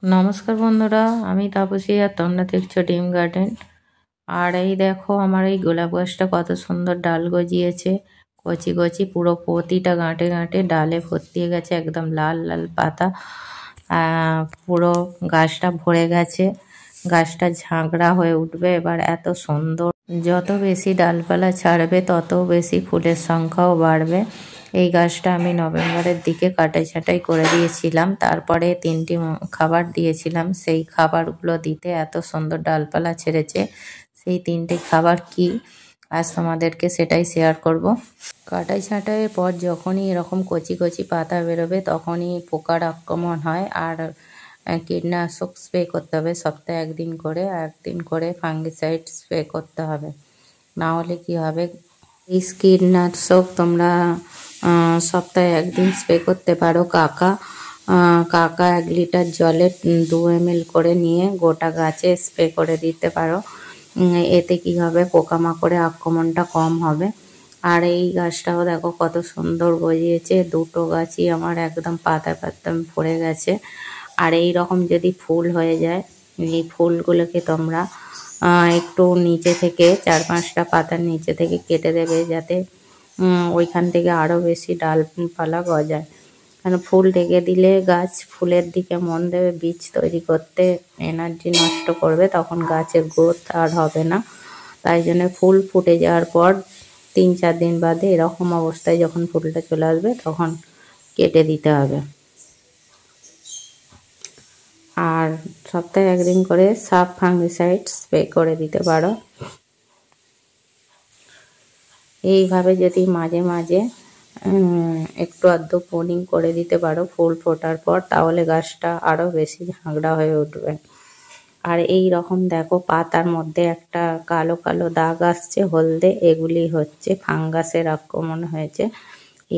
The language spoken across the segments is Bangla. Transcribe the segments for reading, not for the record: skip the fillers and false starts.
নমস্কার বন্ধুরা, আমি তাপসী আর তোমরা দেখছো ডিম গার্ডেন। আর এই দেখো আমার এই গোলাপ গাছটা কত সুন্দর ডাল গজিয়েছে, কচি কচি পুরো প্রতিটা গাঁটে গাঁটে ডালে ভর্তি হয়ে গেছে, একদম লাল লাল পাতা। পুরো গাছটা ভরে গেছে, গাছটা ঝাঁকড়া হয়ে উঠবে এবার, এত সুন্দর। যত বেশি ডালপালা ছাড়বে তত বেশি ফুলের সংখ্যাও বাড়বে। এই গাছটা আমি নভেম্বরের দিকে কাটাই ছাঁটাই করে দিয়েছিলাম, তারপরে 3টি খাবার দিয়েছিলাম। সেই খাবারগুলো দিতে এত সুন্দর ডালপালা ছেড়েছে। সেই 3টে খাবার কি, আজ তোমাদেরকে সেটাই শেয়ার করব। কাটাই ছাঁটাইয়ের পর যখনই এরকম কচি কচি পাতা বেরোবে তখনই পোকার আক্রমণ হয়, আর কীটনাশক স্প্রে করতে হবে সপ্তাহে একদিন করে ফাঙ্গিসাইড স্প্রে করতে হবে। না হলে কি হবে, এই কীটনাশক তোমরা সপ্তাহে একদিন স্প্রে করতে পারো। কাকা 1 লিটার জলে 2 ml করে নিয়ে গোটা গাছে স্প্রে করে দিতে পারো। এতে কি হবে, পোকামাকড়ের আক্রমণটা কম হবে। আর এই গাছটাও দেখো কত সুন্দর গজিয়েছে, 2টো গাছই আমার একদম পাতা পাতা ভরে গেছে। আর এই রকম যদি ফুল হয়ে যায়, এই ফুলগুলোকে তোমরা একটু নিচে থেকে 4-5টা পাতার নিচে থেকে কেটে দেবে, যাতে ওইখান থেকে আরও বেশি ডালপালা গজায়। কারণ ফুল ঢেকে দিলে গাছ ফুলের দিকে মন দেবে, বীজ তৈরি করতে এনার্জি নষ্ট করবে, তখন গাছের গ্রোথ আর হবে না। তাই জন্য ফুল ফুটে যাওয়ার পর 3-4 দিন বাদে এরকম অবস্থায় যখন ফুলটা চলে আসবে তখন কেটে দিতে হবে। আর সপ্তাহে একদিন করে সাব ফাঙ্গিসাইড স্প্রে করে দিতে পারো। এইভাবে যদি মাঝে মাঝে একটু আধটু প্রুনিং করে দিতে পারো ফুল ফোটার পর, তাহলে গাছটা আরও বেশি ঝাঁকড়া হয়ে উঠবে। আর এই রকম দেখো পাতার মধ্যে একটা কালো কালো দাগ আসছে, হলদে, এগুলি হচ্ছে ফাঙ্গাসের আক্রমণ হয়েছে।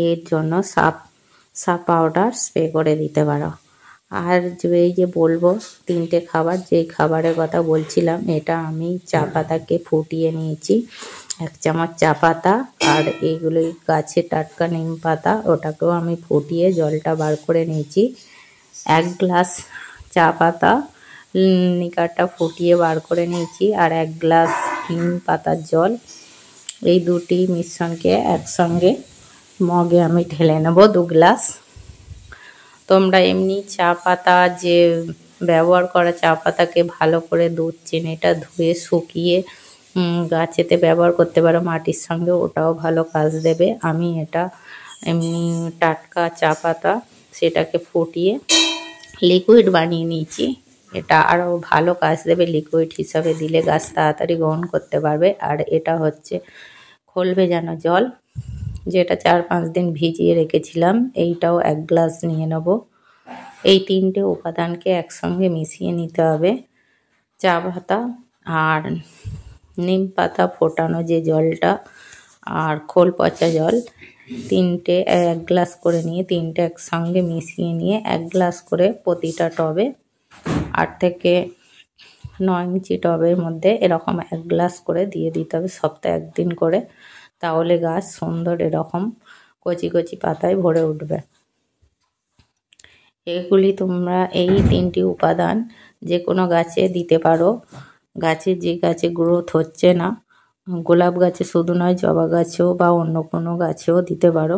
এর জন্য সাপ পাউডার স্প্রে করে দিতে পারো। আর এই যে বলবো 3টে খাবার, যেই খাবারের কথা বলছিলাম, এটা আমি চা পাতাকে ফুটিয়ে নিয়েছি, 1 চামচ চা পাতা। আর এইগুলোই গাছে টাটকা নিম পাতা, ওটাকেও আমি ফুটিয়ে জলটা বার করে নিয়েছি। 1 গ্লাস চা পাতা নিকারটা ফুটিয়ে বার করে নিয়েছি, আর 1 গ্লাস নিম পাতার জল, এই দুটি মিশ্রণকে একসঙ্গে মগে আমি ঢেলে নেব 2 গ্লাস। তোমরা এমনি চা পাতা যে ব্যবহার করা চা পাতাকে ভালো করে দুধ চিনিটা ধুয়ে শুকিয়ে গাছেতে ব্যবহার করতে পারো মাটির সঙ্গে, ওটাও ভালো কাজ দেবে। আমি এটা এমনি টাটকা চা পাতা সেটাকে ফুটিয়ে লিকুইড বানিয়ে নিয়েছি, এটা আরও ভালো কাজ দেবে। লিকুইড হিসাবে দিলে গাছ তাড়াতাড়ি গ্রহণ করতে পারবে। আর এটা হচ্ছে খোল ভেজানো জল, যেটা 4-5 দিন ভিজিয়ে রেখেছিলাম, এইটাও 1 গ্লাস নিয়ে নেব। এই 3টে উপাদানকে একসঙ্গে মিশিয়ে নিতে হবে। চা পাতা আর নিম পাতা ফোটানো যে জলটা আর খোল পচা জল, 3টে 1 গ্লাস করে নিয়ে 3টে একসঙ্গে মিশিয়ে নিয়ে 1 গ্লাস করে প্রতিটা টবে, 8 থেকে 9 ইঞ্চি টবের মধ্যে এরকম 1 গ্লাস করে দিয়ে দিতে হবে সপ্তাহে একদিন করে। তাহলে গাছ সুন্দর এরকম কচি কচি পাতায় ভরে উঠবে। এগুলি তোমরা এই 3টি উপাদান যে কোনো গাছে দিতে পারো। গাছে যে গাছে গ্রোথ হচ্ছে না, গোলাপ গাছে শুধু নয়, জবা গাছেও বা অন্য কোনো গাছেও দিতে পারো।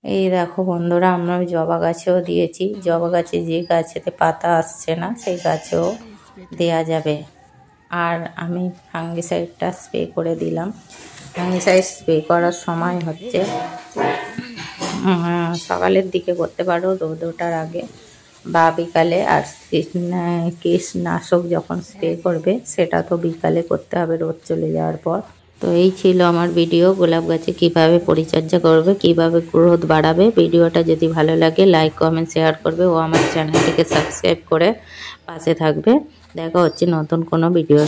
এই দেখো বন্ধুরা, আমরা জবা গাছেও দিয়েছি। জবা গাছে যে গাছেতে পাতা আসছে না সেই গাছেও দেয়া যাবে। আর আমি ফাঙ্গিসাইডটা স্প্রে করে দিলাম। ফাঙ্গিসাইড স্প্রে করার সময় হচ্ছে সকালের দিকে করতে পারো, রোদ ওঠার আগে, বা বিকালে। আর কীটনাশক যখন স্প্রে করবে সেটা তো বিকালে করতে হবে, রোদ চলে যাওয়ার পর। তো এই ছিল আমার ভিডিও, গোলাপ গাছে কিভাবে পরিচর্যা করবে, কিভাবে গ্রোথ বাড়াবে। ভিডিওটা যদি ভালো লাগে লাইক কমেন্ট শেয়ার করবে ও আমার চ্যানেলটিকে সাবস্ক্রাইব করে পাশে থাকবে। দেখা হচ্ছে নতুন কোনো ভিডিও।